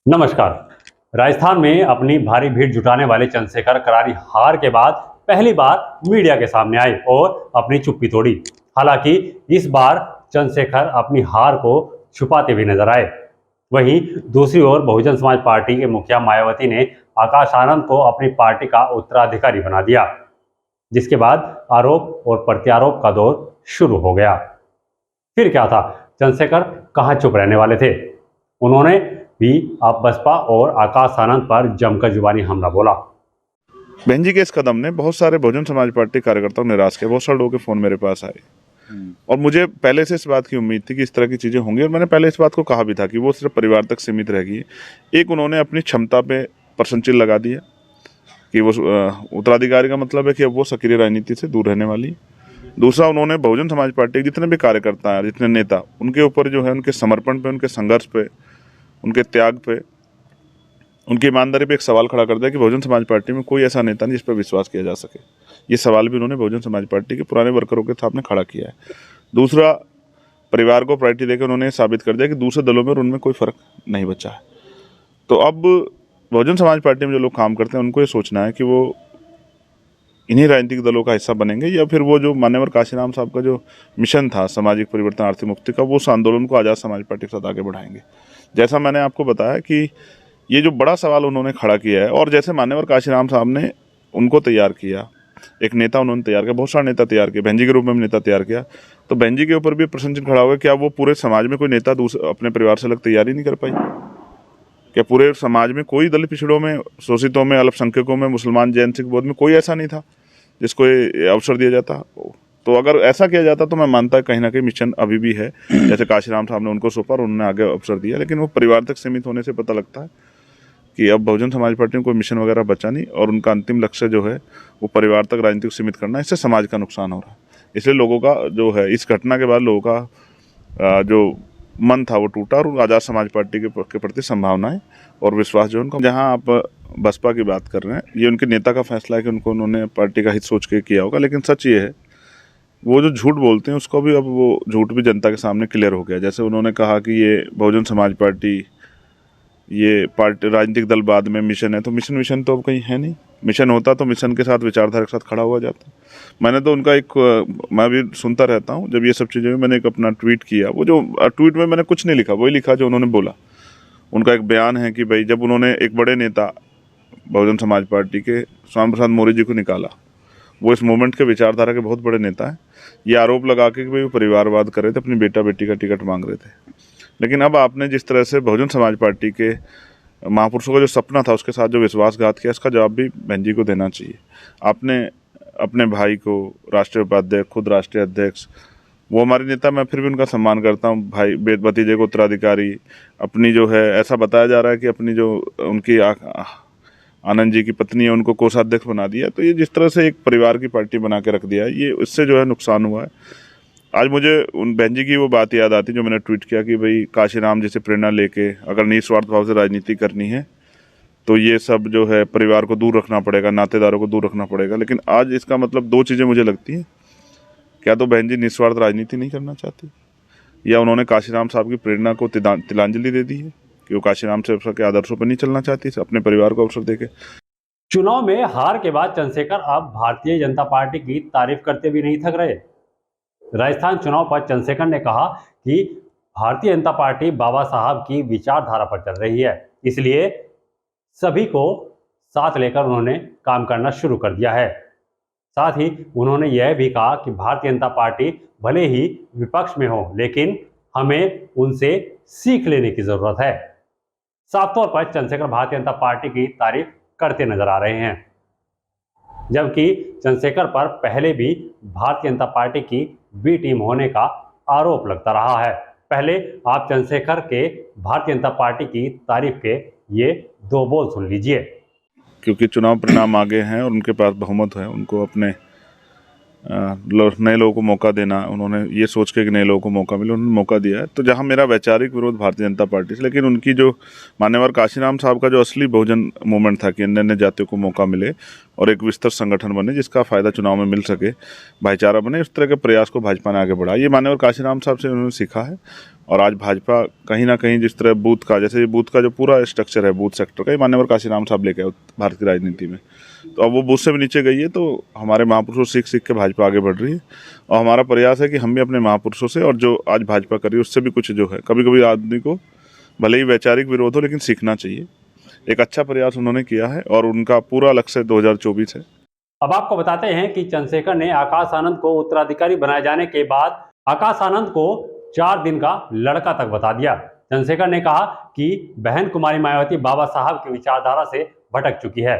नमस्कार। राजस्थान में अपनी भारी भीड़ जुटाने वाले चंद्रशेखर करारी हार के बाद पहली बार मीडिया के सामने आए और अपनी चुप्पी तोड़ी। हालांकि इस बार चंद्रशेखर अपनी हार को छुपाते हुए नजर आए। वहीं दूसरी ओर बहुजन समाज पार्टी के मुखिया मायावती ने आकाश आनंद को अपनी पार्टी का उत्तराधिकारी बना दिया, जिसके बाद आरोप और प्रत्यारोप का दौर शुरू हो गया। फिर क्या था, चंद्रशेखर कहाँ चुप रहने वाले थे। उन्होंने भी अब बसपा और आकाश आनंद पर जमकर जुबानी हमला बोला। बहन जी के इस कदम ने बहुत सारे बहुजन समाज पार्टी कार्यकर्ताओं को निराश किया। बहुत सारे लोगों के फोन मेरे पास आए और मुझे पहले से इस बात की उम्मीद थी कि इस तरह की चीजें होंगी और मैंने पहले इस बात को कहा भी था कि वो सिर्फ परिवार तक सीमित रहेगी। एक, उन्होंने अपनी क्षमता पे प्रश्न चिन्ह लगा दिया कि वो उत्तराधिकारी का मतलब है कि अब वो सक्रिय राजनीति से दूर रहने वाली। दूसरा, उन्होंने बहुजन समाज पार्टी के जितने भी कार्यकर्ता हैं, जितने नेता, उनके ऊपर जो है उनके समर्पण पे, उनके संघर्ष पे, उनके त्याग पे, उनकी ईमानदारी पे एक सवाल खड़ा कर दिया कि बहुजन समाज पार्टी में कोई ऐसा नेता नहीं जिस पर विश्वास किया जा सके। ये सवाल भी उन्होंने बहुजन समाज पार्टी के पुराने वर्करों के सामने खड़ा किया है। दूसरा, परिवार को प्रायोरिटी देकर उन्होंने साबित कर दिया कि दूसरे दलों में और उनमें कोई फर्क नहीं बचा है। तो अब बहुजन समाज पार्टी में जो लोग काम करते हैं उनको ये सोचना है कि वो इन्हीं राजनीतिक दलों का हिस्सा बनेंगे या फिर वो जो मान्यवर काशीराम साहब का जो मिशन था सामाजिक परिवर्तन, आर्थिक मुक्ति का, वो उस आंदोलन को आज़ाद समाज पार्टी के साथ आगे बढ़ाएंगे। जैसा मैंने आपको बताया कि ये जो बड़ा सवाल उन्होंने खड़ा किया है, और जैसे मान्यवर काशीराम साहब ने उनको तैयार किया, एक नेता उन्होंने तैयार किया, बहुत सारे नेता तैयार किए, बहन जी के रूप में भी नेता तैयार किया, तो बहन जी के ऊपर भी प्रश्न चिन्ह खड़ा होगा, क्या वो पूरे समाज में कोई नेता अपने परिवार से अलग तैयार ही नहीं कर पाई? क्या पूरे समाज में कोई दलित पिछड़ों में, शोषितों में, अल्पसंख्यकों में, मुसलमान, जैन, सिख, बौद्ध में कोई ऐसा नहीं था जिसको ये अवसर दिया जाता? तो अगर ऐसा किया जाता तो मैं मानता कहीं ना कहीं मिशन अभी भी है, जैसे काशीराम साहब ने उनको सौंपा और उन्होंने आगे अवसर दिया, लेकिन वो परिवार तक सीमित होने से पता लगता है कि अब बहुजन समाज पार्टी में कोई मिशन वगैरह बचा नहीं और उनका अंतिम लक्ष्य जो है वो परिवार तक राजनीति को सीमित करना है। इससे समाज का नुकसान हो रहा है। इसलिए लोगों का जो है, इस घटना के बाद लोगों का जो मन था वो टूटा और आज़ाद समाज पार्टी के प्रति संभावनाएं और विश्वास जो उनका, जहाँ आप बसपा की बात कर रहे हैं, ये उनके नेता का फैसला है कि उन्होंने पार्टी का हित सोच के किया होगा, लेकिन सच ये है वो जो झूठ बोलते हैं उसको भी अब वो झूठ भी जनता के सामने क्लियर हो गया। जैसे उन्होंने कहा कि ये बहुजन समाज पार्टी, ये पार्टी राजनीतिक दल बाद में मिशन है, तो मिशन तो अब कहीं है नहीं। मिशन होता तो मिशन के साथ विचारधारा के साथ खड़ा हुआ जाता। मैंने तो उनका मैं भी सुनता रहता हूँ जब ये सब चीज़ें, मैंने एक अपना ट्वीट किया, वो जो ट्वीट में मैंने कुछ नहीं लिखा, वही लिखा जो उन्होंने बोला। उनका एक बयान है कि भाई जब उन्होंने एक बड़े नेता बहुजन समाज पार्टी के श्यामा प्रसाद मौर्य जी को निकाला, वो इस मूवमेंट के विचारधारा के बहुत बड़े नेता हैं, ये आरोप लगा के कि भाई वो परिवारवाद कर रहे थे, अपनी बेटा बेटी का टिकट मांग रहे थे। लेकिन अब आपने जिस तरह से बहुजन समाज पार्टी के महापुरुषों का जो सपना था उसके साथ जो विश्वासघात किया, इसका जवाब भी बहन जी को देना चाहिए। आपने अपने भाई को राष्ट्रीय उपाध्यक्ष, खुद राष्ट्रीय अध्यक्ष, वो हमारे नेता, मैं फिर भी उनका सम्मान करता हूँ, भाई भतीजे को उत्तराधिकारी, अपनी जो है, ऐसा बताया जा रहा है कि अपनी जो उनकी आनंद जी की पत्नी है उनको कोषाध्यक्ष बना दिया। तो ये जिस तरह से एक परिवार की पार्टी बना के रख दिया है, ये इससे जो है नुकसान हुआ है। आज मुझे उन बहन जी की वो बात याद आती जो मैंने ट्वीट किया कि भाई काशीराम जी से प्रेरणा लेके अगर निस्वार्थ भाव से राजनीति करनी है तो ये सब जो है परिवार को दूर रखना पड़ेगा, नातेदारों को दूर रखना पड़ेगा। लेकिन आज इसका मतलब दो चीज़ें मुझे लगती हैं, क्या तो बहन जी निस्वार्थ राजनीति नहीं करना चाहती, या उन्होंने काशीराम साहब की प्रेरणा को तिलांजलि दे दी है कि वो काशीराम साहब के आदर्शों पर नहीं चलना चाहती, अपने परिवार को अवसर देके। चुनाव में हार के बाद चंद्रशेखर अब भारतीय जनता पार्टी की तारीफ करते भी नहीं थक रहे। राजस्थान चुनाव पर चंद्रशेखर ने कहा कि भारतीय जनता पार्टी बाबा साहब की विचारधारा पर चल रही है, इसलिए सभी को साथ लेकर उन्होंने काम करना शुरू कर दिया है। साथ ही उन्होंने यह भी कहा कि भारतीय जनता पार्टी भले ही विपक्ष में हो, लेकिन हमें उनसे सीख लेने की जरूरत है। साफ तौर पर चंद्रशेखर भारतीय जनता पार्टी की तारीफ करते नजर आ रहे हैं, जबकि चंद्रशेखर पर पहले भी भारतीय जनता पार्टी की बी टीम होने का आरोप लगता रहा है। पहले आप चंद्रशेखर के भारतीय जनता पार्टी की तारीफ के ये दो बोल सुन लीजिए। क्योंकि चुनाव परिणाम आगे हैं और उनके पास बहुमत है, उनको अपने नए लोगों को मौका देना, उन्होंने ये सोच के कि नए लोगों को मौका मिले, उन्होंने मौका दिया है। तो जहां मेरा वैचारिक विरोध भारतीय जनता पार्टी से, लेकिन उनकी जो मान्यवर काशीराम साहब का जो असली बहुजन मूवमेंट था कि अन्य अन्य जातियों को मौका मिले, और एक विस्तृत संगठन बने जिसका फायदा चुनाव में मिल सके, भाईचारा बने, इस तरह के प्रयास को भाजपा ने आगे बढ़ा। ये मान्यवर काशीराम साहब से उन्होंने सीखा है। और आज भाजपा कहीं ना कहीं जिस तरह बूथ का, जैसे बूथ का जो पूरा स्ट्रक्चर है बूथ सेक्टर का, ये मान्यवर काशीराम साहब लेके आए भारत की राजनीति में। तो अब वो बूथ से भी नीचे गई है। तो हमारे महापुरुषों से सीख के भाजपा आगे बढ़ रही है। और हमारा प्रयास है कि हम भी अपने महापुरुषों से, और जो आज भाजपा कर रही है उससे भी कुछ जो है, कभी कभी आदमी को भले ही वैचारिक विरोध हो लेकिन सीखना चाहिए। एक अच्छा प्रयास उन्होंने किया है और उनका पूरा लक्ष्य 2024 है। अब आपको बताते हैं कि चंद्रशेखर ने आकाश आनंद को उत्तराधिकारी बनाए जाने के बाद आकाश आनंद को 4 दिन का लड़का तक बता दिया। चंद्रशेखर ने कहा कि बहन कुमारी मायावती बाबा साहब की विचारधारा से भटक चुकी है,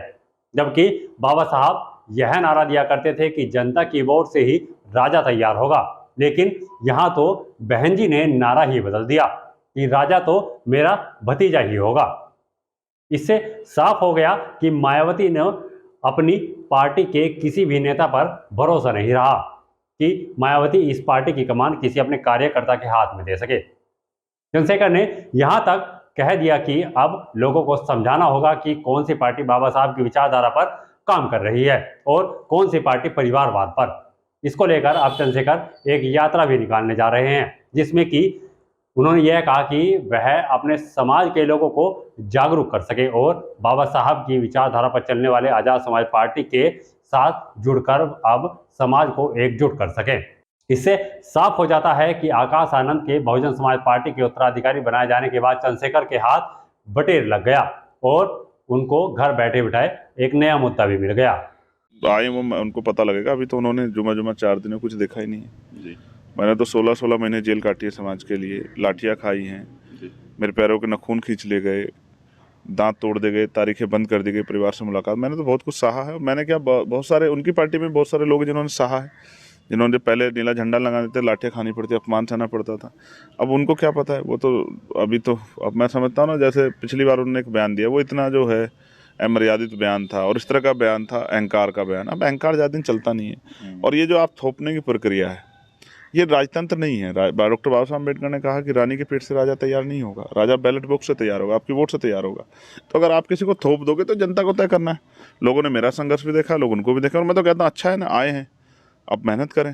जबकि बाबा साहब यह नारा दिया करते थे कि जनता की वोट से ही राजा तैयार होगा। लेकिन यहाँ तो बहन जी ने नारा ही बदल दिया कि राजा तो मेरा भतीजा ही होगा। इससे साफ हो गया कि मायावती ने अपनी पार्टी के किसी भी नेता पर भरोसा नहीं रहा कि मायावती इस पार्टी की कमान किसी अपने कार्यकर्ता के हाथ में दे सके। चंद्रशेखर ने यहां तक कह दिया कि अब लोगों को समझाना होगा कि कौन सी पार्टी बाबा साहब की विचारधारा पर काम कर रही है और कौन सी पार्टी परिवारवाद पर। इसको लेकर अब चंद्रशेखर एक यात्रा भी निकालने जा रहे हैं, जिसमें कि उन्होंने यह कहा कि वह अपने समाज के लोगों को जागरूक कर सके और बाबा साहब की विचारधारा पर चलने वाले आज़ाद समाज पार्टी के साथ जुड़कर अब समाज को एकजुट कर सके। इससे साफ हो जाता है कि आकाश आनंद के बहुजन समाज पार्टी के उत्तराधिकारी बनाए जाने के बाद चंद्रशेखर के हाथ बटेर लग गया और उनको घर बैठे बिठाए एक नया मुद्दा भी मिल गया। तो आए वो उनको पता लगेगा। अभी तो उन्होंने जुमा 4 दिन कुछ देखा ही नहीं है जी। मैंने तो 16 महीने जेल काटी है समाज के लिए, लाठियाँ खाई हैं, मेरे पैरों के नखून खींच ले गए, दांत तोड़ दे गए, तारीखें बंद कर दी गई, परिवार से मुलाकात। मैंने तो बहुत कुछ सहा है। मैंने क्या, बहुत सारे उनकी पार्टी में बहुत सारे लोग जिन्होंने सहा है, जिन्होंने पहले नीला झंडा लगा देते, लाठियाँ खानी पड़ती, अपमान सहना पड़ता था। अब उनको क्या पता है, वो तो अभी तो, अब मैं समझता हूँ ना, जैसे पिछली बार उन्होंने एक बयान दिया, वो इतना जो है अमर्यादित बयान था और इस तरह का बयान था, अहंकार का बयान। अब अहंकार ज़्यादा दिन चलता नहीं है। और ये जो आप थोपने की प्रक्रिया है, ये राजतंत्र नहीं है। डॉक्टर बाबा साहब अम्बेडकर ने कहा कि रानी के पेट से राजा तैयार नहीं होगा, राजा बैलेट बॉक्स से तैयार होगा, आपकी वोट से तैयार होगा। तो अगर आप किसी को थोप दोगे तो जनता को तय करना है। लोगों ने मेरा संघर्ष भी देखा, लोग उनको भी देखा, और मैं तो कहता हूँ अच्छा है ना, आए हैं, अब मेहनत करें।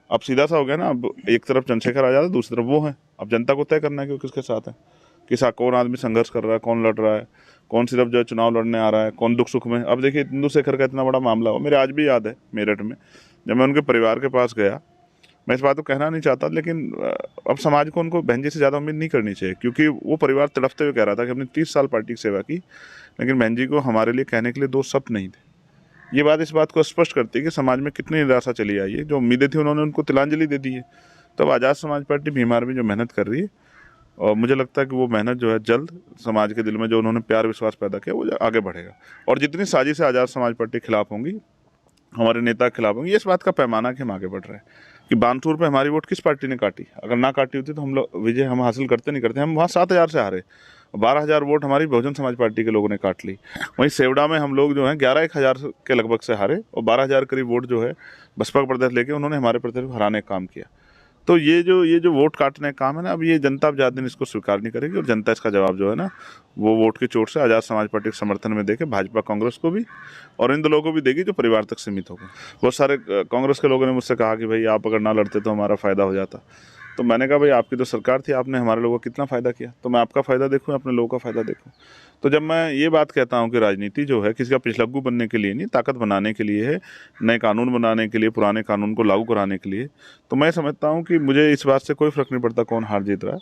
अब सीधा सा हो गया ना, अब एक तरफ चंद्रशेखर आजाद है, दूसरी तरफ वो है। अब जनता को तय करना है कि किसके साथ है, कौन आदमी संघर्ष कर रहा है, कौन लड़ रहा है, कौन सिर्फ जो चुनाव लड़ने आ रहा है, कौन दुख सुख में। अब देखिए इंदुशेखर का इतना बड़ा मामला हो, मेरे आज भी याद है मेरठ में जब मैं उनके परिवार के पास गया। मैं इस बात को कहना नहीं चाहता, लेकिन अब समाज को उनको बहन जी से ज़्यादा उम्मीद नहीं करनी चाहिए, क्योंकि वो परिवार तड़पते हुए कह रहा था कि हमने 30 साल पार्टी की सेवा की, लेकिन बहन जी को हमारे लिए कहने के लिए 2 शब्द नहीं थे। ये बात इस बात को स्पष्ट करती है कि समाज में कितनी निराशा चली आई है। जो उम्मीदें थी उन्होंने उनको तिलांजलि दे दी है। तो अब आज़ाद समाज पार्टी भीम में जो मेहनत कर रही है, और मुझे लगता है कि वो मेहनत जो है जल्द समाज के दिल में जो उन्होंने प्यार विश्वास पैदा किया वो आगे बढ़ेगा। और जितनी साजिशें आज़ाद समाज पार्टी के खिलाफ होंगी, हमारे नेता के खिलाफ होंगी, ये इस बात का पैमाना कि हम आगे बढ़ रहे हैं। कि बानसूर पे हमारी वोट किस पार्टी ने काटी? अगर ना काटी होती तो हम लोग विजय हम हासिल करते नहीं करते। हम वहाँ 7,000 से हारे, 12,000 वोट हमारी बहुजन समाज पार्टी के लोगों ने काट ली। वहीं सेवड़ा में हम लोग जो हैं 11,000 के लगभग से हारे, और 12,000 करीब वोट जो है बसपा का प्रदेश लेके उन्होंने हमारे प्रदेश को हराने का काम किया। तो ये जो वोट काटने का काम है ना, अब ये जनता अब ज़्यादा दिन इसको स्वीकार नहीं करेगी, और जनता इसका जवाब जो है ना वो वोट की चोट से आज़ाद समाज पार्टी के समर्थन में देके भाजपा कांग्रेस को भी और इन दो लोगों को भी देगी जो परिवार तक सीमित होगा। बहुत सारे कांग्रेस के लोगों ने मुझसे कहा कि भाई आप अगर ना लड़ते तो हमारा फ़ायदा हो जाता। तो मैंने कहा भाई आपकी तो सरकार थी, आपने हमारे लोगों को कितना फ़ायदा किया, तो मैं आपका फ़ायदा देखूँ, अपने लोगों का फ़ायदा देखूँ। तो जब मैं ये बात कहता हूँ कि राजनीति जो है किसी का पिछलग्गू बनने के लिए नहीं, ताकत बनाने के लिए है, नए कानून बनाने के लिए, पुराने कानून को लागू कराने के लिए, तो मैं समझता हूँ कि मुझे इस बात से कोई फ़र्क नहीं पड़ता कौन हार जीत रहा है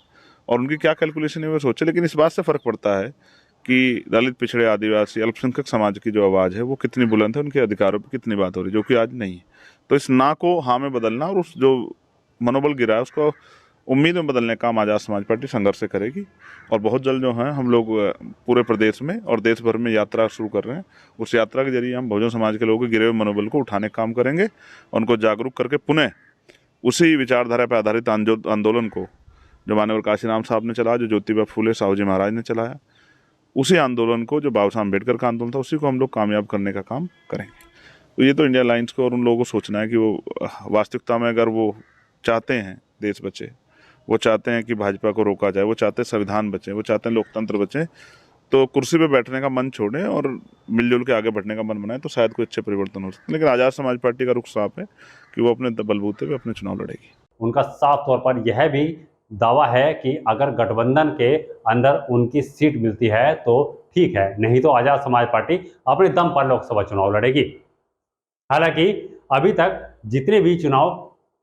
और उनकी क्या कैलकुलेशन है वो सोचे। लेकिन इस बात से फ़र्क पड़ता है कि दलित, पिछड़े, आदिवासी, अल्पसंख्यक समाज की जो आवाज़ है वो कितनी बुलंद है, उनके अधिकारों पर कितनी बात हो रही है, जो कि आज नहीं है। तो इस ना को हाँ में बदलना और उस जो मनोबल गिरा है उसको उम्मीद में बदलने का काम आज़ाद समाज पार्टी संघर्ष से करेगी। और बहुत जल्द जो है हम लोग पूरे प्रदेश में और देश भर में यात्रा शुरू कर रहे हैं। उस यात्रा के जरिए हम बहुजन समाज के लोगों के गिरे हुए मनोबल को उठाने का काम करेंगे, उनको जागरूक करके पुनः उसी विचारधारा पर आधारित आंदोलन को जो माननीय काशीराम साहब ने चलाया, जो ज्योतिबा फूले साहू जी महाराज ने चलाया, उसी आंदोलन को जो बाबा साहब अम्बेडकर का आंदोलन था, उसी को हम लोग कामयाब करने का काम करेंगे। तो ये तो इंडिया अलायंस को और उन लोगों को सोचना है कि वो वास्तविकता में अगर वो चाहते हैं देश बचे, वो चाहते हैं कि भाजपा को रोका जाए, वो चाहते हैं संविधान बचे, वो चाहते हैं लोकतंत्र बचे, तो कुर्सी पे बैठने का मन छोड़ें और मिलजुल के आगे बढ़ने का मन बनाएं, तो शायद कोई अच्छे परिवर्तन हो सकते हैं। लेकिन आज़ाद समाज पार्टी का रुख साफ है कि वो अपने बलबूते पे अपने चुनाव लड़ेगी। उनका साफ तौर पर यह भी दावा है कि अगर गठबंधन के अंदर उनकी सीट मिलती है तो ठीक है, नहीं तो आज़ाद समाज पार्टी अपने दम पर लोकसभा चुनाव लड़ेगी। हालांकि अभी तक जितने भी चुनाव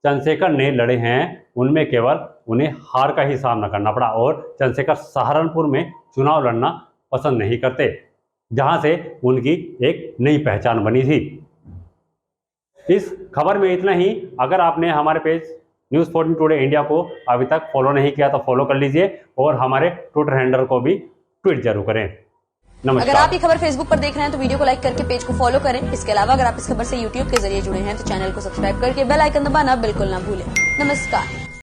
चंद्रशेखर ने लड़े हैं उनमें केवल उन्हें हार का ही सामना करना पड़ा और चंद्रशेखर सहारनपुर में चुनाव लड़ना पसंद नहीं करते, जहां से उनकी एक नई पहचान बनी थी। इस खबर में इतना ही। अगर आपने हमारे पेज न्यूज़ 14 टुडे इंडिया को अभी तक फॉलो नहीं किया तो फॉलो कर लीजिए और हमारे ट्विटर हैंडल को भी ट्वीट जरूर करें। नमस्कार। अगर आप ये खबर फेसबुक पर देख रहे हैं तो वीडियो को लाइक करके पेज को फॉलो करें। इसके अलावा अगर आप इस खबर से यूट्यूब के जरिए जुड़े हैं तो चैनल को सब्सक्राइब करके बेल आइकन दबाना बिल्कुल ना भूलें। नमस्कार।